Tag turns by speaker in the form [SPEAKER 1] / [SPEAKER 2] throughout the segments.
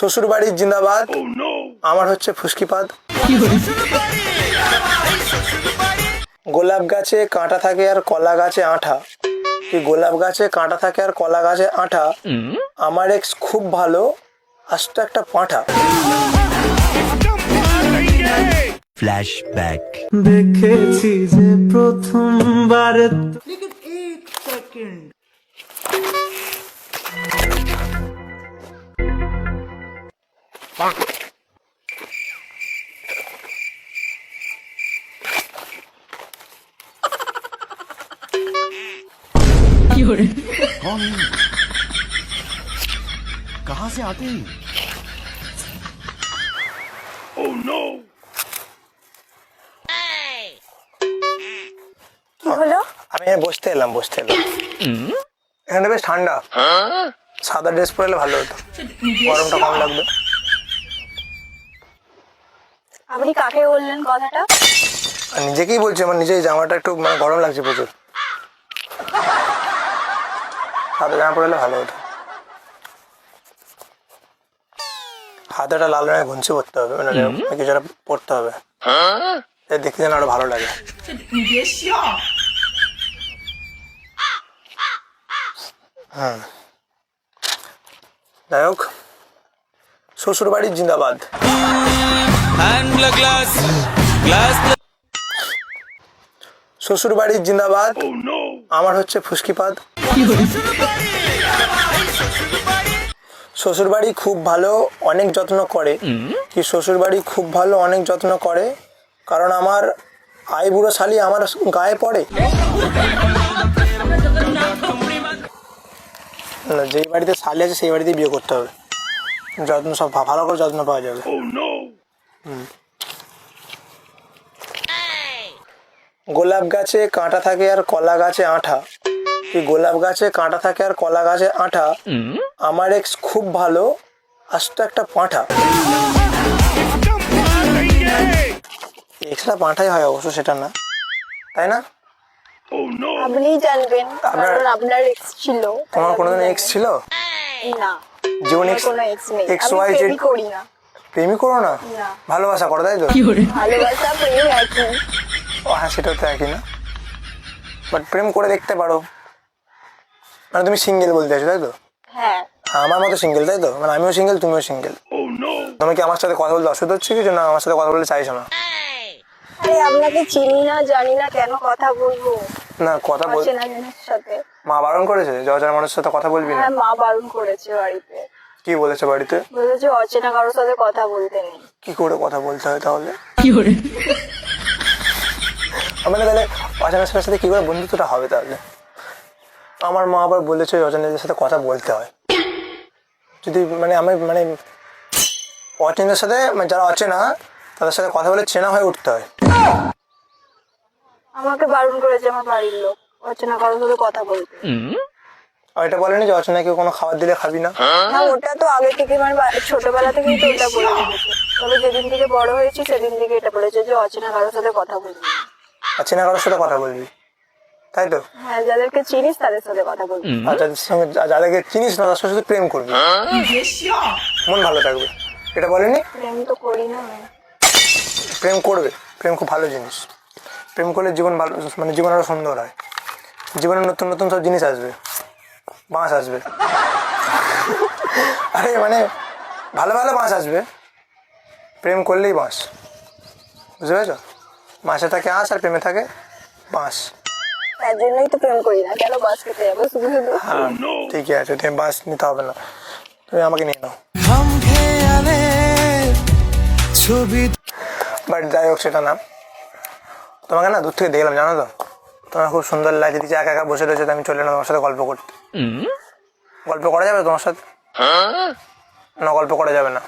[SPEAKER 1] শ্বশুর বাড়ির জিন্দাবাদ। আমার হচ্ছে ফুসকিপাদ। গোলাপ গাছে কাঁটা থাকে আর কলা গাছে আঠা। কি গোলাপ গাছে কাঁটা থাকে আর কলা গাছে আঠা। আমার এক্স খুব ভালো, আস্ত একটা পাঁঠা।
[SPEAKER 2] ফ্ল্যাশব্যাক।
[SPEAKER 3] দেখেছি যে প্রথমবার लेकिन एक सेकंड
[SPEAKER 2] कौन है? कहाँ से आते हैं?
[SPEAKER 4] কি হলো?
[SPEAKER 1] আমি এখানে বসতে এলাম। এখানে বেশ ঠান্ডা, সাদা ড্রেস পরলে ভালো হতো, গরমটা কম লাগবে।
[SPEAKER 4] আপনি কাকে বললেন কথাটা?
[SPEAKER 1] আর নিজেকেই বলছি, আমার নিজেই জামাটা একটু মানে গরম লাগছে প্রচুর। সাদা জামা পরলে ভালো হতো। হাতে একটা লাল রঙের ঘুঞ্চি পরতে হবে, মানে কিছু একটা পরতে হবে, দেখতে যেন আরো ভালো লাগে। হ্যাঁ, যাই হোক, শ্বশুর বাড়ির জিন্দাবাদ। শ্বশুর বাড়ির জিন্দাবাদ। আমার হচ্ছে ফুসকিপাদ। শ্বশুর বাড়ি খুব ভালো, অনেক যত্ন করে। কি শ্বশুর বাড়ি খুব ভালো, অনেক যত্ন করে, কারণ আমার আইবুড়ো শালি আমার গায়ে পড়ে। যেই বাড়িতে শালি আছে সেই বাড়িতেই বিয়ে করতে হবে, যত্ন সব ভালো করে যত্ন পাওয়া যাবে। গোলাপ গাছে কাঁটা থাকে আর কলা গাছে আঠা। কি গোলাপ গাছে কাঁটা থাকে আর কলা গাছে আঠা। আমার এক্স খুব ভালো, আস্ত একটা পাঁঠা। এক্সট্রা পাঁঠাই হয় অবশ্য, সেটা না, তাই না?
[SPEAKER 4] আপনি জানবেন, কারণ আপনার এক্স ছিল।
[SPEAKER 1] তোমার কোনোদিন এক্স ছিল?
[SPEAKER 4] না,
[SPEAKER 1] জীবন
[SPEAKER 4] আমার কোনো এক্স নেই।
[SPEAKER 1] এক্স
[SPEAKER 4] আমি
[SPEAKER 1] ওয়াই জেড
[SPEAKER 4] প্রেমই করি না।
[SPEAKER 1] প্রেমই করো না?
[SPEAKER 4] না।
[SPEAKER 1] ভালোবাসা করো, তাই তো?
[SPEAKER 4] ভালোবাসা প্রেম একই।
[SPEAKER 1] ও হ্যাঁ, সেটাও তো একই না, বাট প্রেম করে দেখতে পারো। মানে তুমি সিঙ্গেল বলতে চাইছো, তাই তো?
[SPEAKER 4] হ্যাঁ,
[SPEAKER 1] আমার মতো সিঙ্গেল, তাই তো? মানে আমিও সিঙ্গেল, তুমিও সিঙ্গেল। তুমি কি আমার সাথে কথা বলতে অসুবিধা হচ্ছে কিছু? না আমার সাথে কথা বলতে চাইছো না?
[SPEAKER 4] আরে আপনাকে চিনি না, জানি না, কেন কথা বলবো
[SPEAKER 1] না কথা বল।
[SPEAKER 4] অচেনা জনের সাথে?
[SPEAKER 1] মা বারণ করেছে যে অচেনা মানুষের সাথে কথা বলবি না?
[SPEAKER 4] হ্যাঁ, মা বারণ করেছে বাড়িতে।
[SPEAKER 1] কি বলেছে বাড়িতে?
[SPEAKER 4] বলেছে অচেনা কারোর সাথে কথা বলতে নেই।
[SPEAKER 1] কি করে কথা বলতে হয় তাহলে? মানে তাহলে অচেনা ছেলের সাথে কি করে বন্ধুত্বটা হবে তাহলে? আমার মা আবার বলেছে অচেনাদের সাথে কথা বলতে হয়। যদি মানে আমি মানে অচেনাদের সাথে, মানে যারা অচেনা তাদের সাথে কথা বলে চেনা হয়ে উঠতে হয়।
[SPEAKER 4] আমাকে বারণ করেছে আমার বাড়ির লোক অচেনা কারোর সাথে কথা বলতে।
[SPEAKER 1] আর এটা বলেনি যে অচেনাকে কোনো খাবার দিলে খাবি না?
[SPEAKER 4] না, ওটা তো আগে থেকে মানে ছোটবেলা থেকেই তো এটা বলে দিয়েছে। তবে যেদিন থেকে বড় হয়েছি সেদিন থেকে এটা বলেছে যে অচেনা কারোর সাথে কথা বলবি না।
[SPEAKER 1] আর চেনা কারোর সাথে কথা বলবি, তাই তো?
[SPEAKER 4] হ্যাঁ, যাদেরকে চিনিস তাদের সাথে কথা বলবি।
[SPEAKER 1] আর যাদের সঙ্গে যাদেরকে চিনিস না তার সাথে শুধু প্রেম করবি, মন ভালো থাকবে। এটা বলেনি?
[SPEAKER 4] প্রেম তো করি না আমি।
[SPEAKER 1] প্রেম করবে, প্রেম খুব ভালো জিনিস। প্রেম করলে জীবন ভালো, মানে জীবন আরো সুন্দর হয়। জীবনে নতুন নতুন সব জিনিস আসবে, বাঁশ আসবে। আরে মানে ভালো ভালো বাঁশ আসবে, প্রেম করলেই বাঁশ, বুঝতে পেরেছো? মাসে থাকে আঁশ আর প্রেমে থাকে বাঁশ।
[SPEAKER 4] তার জন্যই তো প্রেম করি না, কেন বাস খেতে যাবো শুধু শুধু?
[SPEAKER 1] হ্যাঁ ঠিকই আছে, তুমি বাঁশ নিতে হবে না, তুমি আমাকে নিয়ে নাও। বাট যাই হোক, সেটা না। তোমাকে না দূর থেকে দেখলাম, জানো তো? তোমার খুব সুন্দর লাগছে, দিচ্ছে একা একা বসে রয়েছে, আমি চলে এলাম তোমার সাথে গল্প করতে। গল্প করা যাবে তোমার সাথে? না, গল্প করা যাবে না।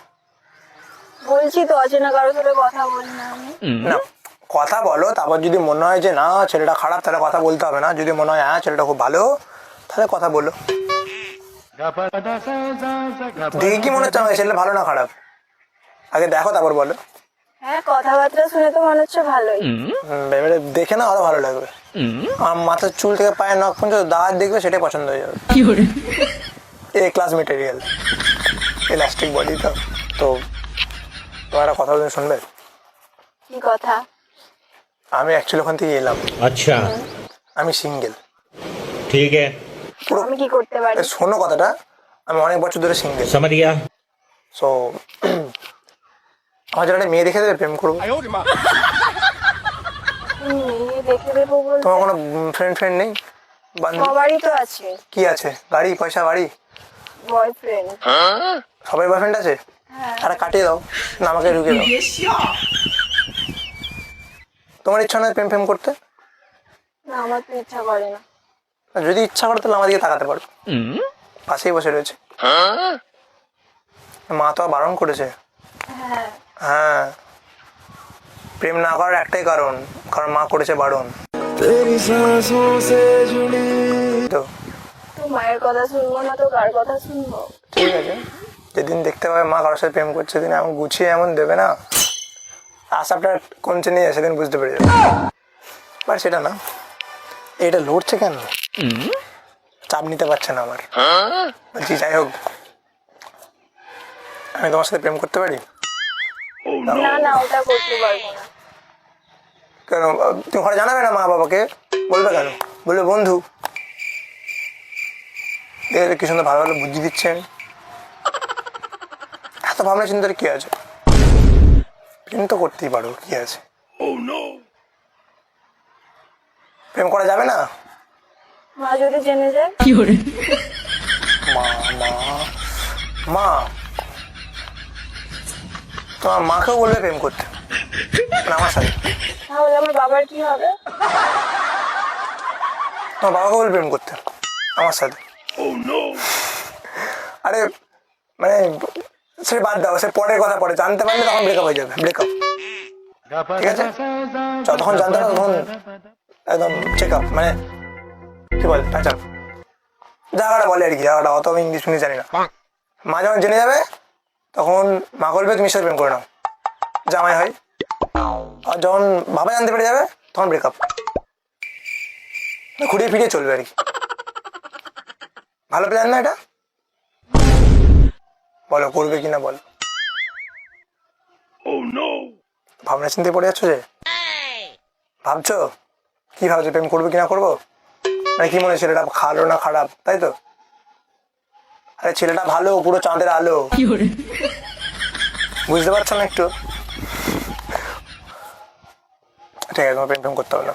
[SPEAKER 4] বলছি তো অচেনা কারোর সাথে কথা বলি না আমি।
[SPEAKER 1] না, কথা বলো, তারপর যদি মনে হয় যে না ছেলেটা খারাপ তাহলে কথা বলতে হবে না। যদি মনে হয় হ্যাঁ ছেলেটা খুব ভালো তাহলে কথা বলো। দেখে কি মনে হচ্ছে আমার ছেলে ভালো না খারাপ? আগে দেখো তারপর বলো।
[SPEAKER 4] হ্যাঁ, কথাবার্তা শুনে তো মনে হচ্ছে ভালোই।
[SPEAKER 1] এবারে দেখে না আরো ভালো লাগবে। আমার মাথার চুল থেকে পায়ের নখ পর্যন্ত দাঁত দেখবে, সেটাই পছন্দ হয়ে যাবে। এ ক্লাস মেটেরিয়াল। ইলাস্টিক বডি তো তো তোমার একটা কথা বলে শুনবে?
[SPEAKER 4] কি কথা?
[SPEAKER 1] আমি অ্যাকচুয়ালি ওখান থেকে এলাম,
[SPEAKER 5] अच्छा
[SPEAKER 1] আমি সিঙ্গেল।
[SPEAKER 5] ठीक है
[SPEAKER 4] আমি কি করতে পারি?
[SPEAKER 1] শোনো কথাটা, আমি অনেক বছর ধরে সিঙ্গেল।
[SPEAKER 5] समझ गया
[SPEAKER 1] সো আমার জন্য একটা মেয়ে দেখে দেবে, প্রেম করবো।
[SPEAKER 4] মেয়ে দেখে দেবো বলতে
[SPEAKER 1] তোমার কোনো ফ্রেন্ড নেই? বান্ধবী?
[SPEAKER 4] সবারই তো আছে
[SPEAKER 1] কি আছে? গাড়ি, পয়সা, বাড়ি?
[SPEAKER 4] বয়ফ্রেন্ড।
[SPEAKER 1] সবাই বয়ফ্রেন্ড আছে? আরে কাটিয়ে দাও না, আমাকে ঢুকে দাও। তোমার ইচ্ছা নয় প্রেম করতে?
[SPEAKER 4] না, আমার তো ইচ্ছা করে না।
[SPEAKER 1] যদি ইচ্ছা করে তাহলে আমার দিকে তাকাতে পারো, পাশেই বসে রয়েছে। মা তো বারণ করেছে।
[SPEAKER 4] হ্যাঁ,
[SPEAKER 1] হ্যাঁ, প্রেম না করার একটাই কারণ, কারণ মা করেছে বারণ।
[SPEAKER 3] तेरी सांसों से जुड़ी
[SPEAKER 1] তো
[SPEAKER 4] তো মায়ের কথা শুনবো না তো কার কথা শুনবো?
[SPEAKER 1] ঠিক আছে, যেদিন দেখতে পাবে মা কারোর সাথে প্রেম করছে, সেদিন এমন গুছিয়ে এমন দেবে না, আশাটা কমছে নিয়ে সেদিন বুঝতে পেরে যাবে। বাট সেটা না, এটা লড়ছে কেন? চাপ নিতে পারছে না আমার। বলছি যাই হোক, আমি তোমার সাথে প্রেম করতে পারি?
[SPEAKER 4] না না, ওটা করতে পারবো না।
[SPEAKER 1] কেন? তুমি ঘরে জানাবে না মা বাবাকে? বলবে কেন? বলবে বন্ধু দেখে কি সুন্দর ভালো ভালো বুদ্ধি দিচ্ছেন, এত ভাবনা চিন্তার কি আছে? প্রেম তো করতেই পারো, কি আছে? প্রেম করা যাবে না?
[SPEAKER 4] মা যদি জেনে যায়?
[SPEAKER 1] মা মা মা তোমার মাকেও বলবে প্রেম করতে, মানে আমার সাথে।
[SPEAKER 4] তাহলে আমার বাবার কি হবে?
[SPEAKER 1] তোমার বাবাকে বলবে প্রেম করতে আমার সাথে। আরে মানে সে বাদ দাও, সে পরের কথা, পরে জানতে পারলে তখন ব্রেকআপ হয়ে যাবে। ব্রেকআপ ঠিক আছে, যতক্ষণ জানতে না তখন একদম চেক আপ, মানে কি বলে প্যাচ আপ, জায়গাটা বলে আর কি, জায়গাটা অত আমি ইংলিশ শুনে জানি না। মা যখন জেনে যাবে তখন মা বলবে তুমি সাথে প্রেম করে নাও, জামাই হয়। আর যখন বাবা জানতে পেরে যাবে তখন ব্রেকআপ, ঘুরিয়ে ফিরিয়ে চলবে আর কি। ভালো প্ল্যান না এটা? বলো করবে কিনা বলো। ভাবনা চিন্তায় পড়ে যাচ্ছ যে? ভাবছো কি ভাবছো, প্রেম করবো কিনা করবো? মানে কি মনে হয় ছেলেটা ভালো না খারাপ, তাই তো? আরে ছেলেটা ভালো, পুরো চাঁদের আলো, বুঝতে পারছো না একটু? ঠিক আছে, তোমার প্রেম করতে হবে না,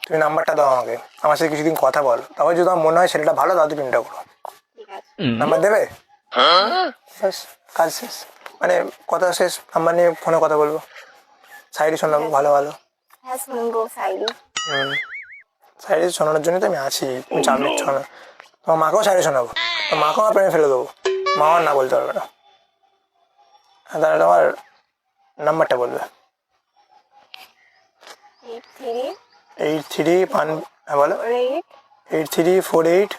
[SPEAKER 1] তুমি নাম্বারটা দাও আমাকে, আমার সাথে কিছুদিন কথা বলো, তারপর যদি তোমার মনে হয় ছেলেটা ভালো তাহলে প্রেমটা করো।
[SPEAKER 4] ঠিক আছে।
[SPEAKER 1] নাম্বার দেবে? ব্যাস, কাজ শেষ, মানে কথা শেষ। নাম্বার নিয়ে ফোনে কথা বলবো, সাইডে শোনাবো ভালো ভালো।
[SPEAKER 4] হ্যাঁ, শুনবো সাইডি।
[SPEAKER 1] সাইডে শোনানোর জন্য তো আমি আছি, তুমি চাপ নিচ্ছ না। তোমার মাকেও সাইডে শোনাবো, তোমার মাকেও আমার প্রেমে ফেলে দেবো, মা আর না বলতে পারবে না। হ্যাঁ, তাহলে তোমার নাম্বারটা বলবে। 83 হ্যাঁ বলো, 8348।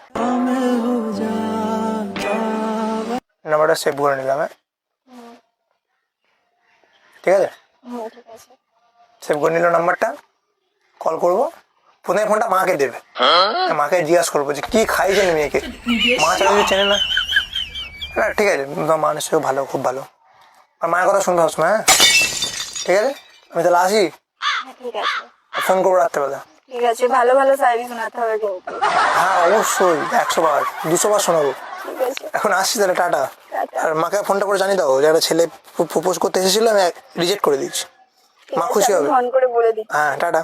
[SPEAKER 1] নাম্বারটা সেভ করে নিলাম। হ্যাঁ ঠিক আছে,
[SPEAKER 4] ঠিক আছে।
[SPEAKER 1] সেভ করে নিল নাম্বারটা, কল করবো। প্রথমে ফোনটা মাকে দেবে, মাকে জিজ্ঞাসা করবো যে কি খাইছেন মেয়েকে, মা ছাড়া কিছু চেনে না। না ঠিক আছে, তোমার মা নিশ্চয়ই ভালো, খুব ভালো, আর মায়ের কথা শুনতে হবে। হ্যাঁ ঠিক আছে, আমি তাহলে আসি,
[SPEAKER 4] হ্যাঁ, ঠিক আছে।
[SPEAKER 1] ফোন করবো রাত্রেবেলা।
[SPEAKER 4] ঠিক আছে, ভালো ভালো সাইডি শোনাতে হবে কিন্তু।
[SPEAKER 1] হ্যাঁ অবশ্যই, 100 বার 200 বার শোনাবো।
[SPEAKER 4] ঠিক আছে।
[SPEAKER 1] এখন আসছি তাহলে, টাটা।
[SPEAKER 4] টাটা।
[SPEAKER 1] আর মাকে ফোনটা করে জানিয়ে দাও যে একটা ছেলে প্রপোজ করতে এসেছিল, আমি রিজেক্ট করে দিচ্ছি,
[SPEAKER 4] ঠিক
[SPEAKER 1] মা
[SPEAKER 4] আছে,
[SPEAKER 1] খুশি
[SPEAKER 4] আমি
[SPEAKER 1] হবে।
[SPEAKER 4] ফোন করে বলে দিচ্ছি।
[SPEAKER 1] হ্যাঁ টাটা।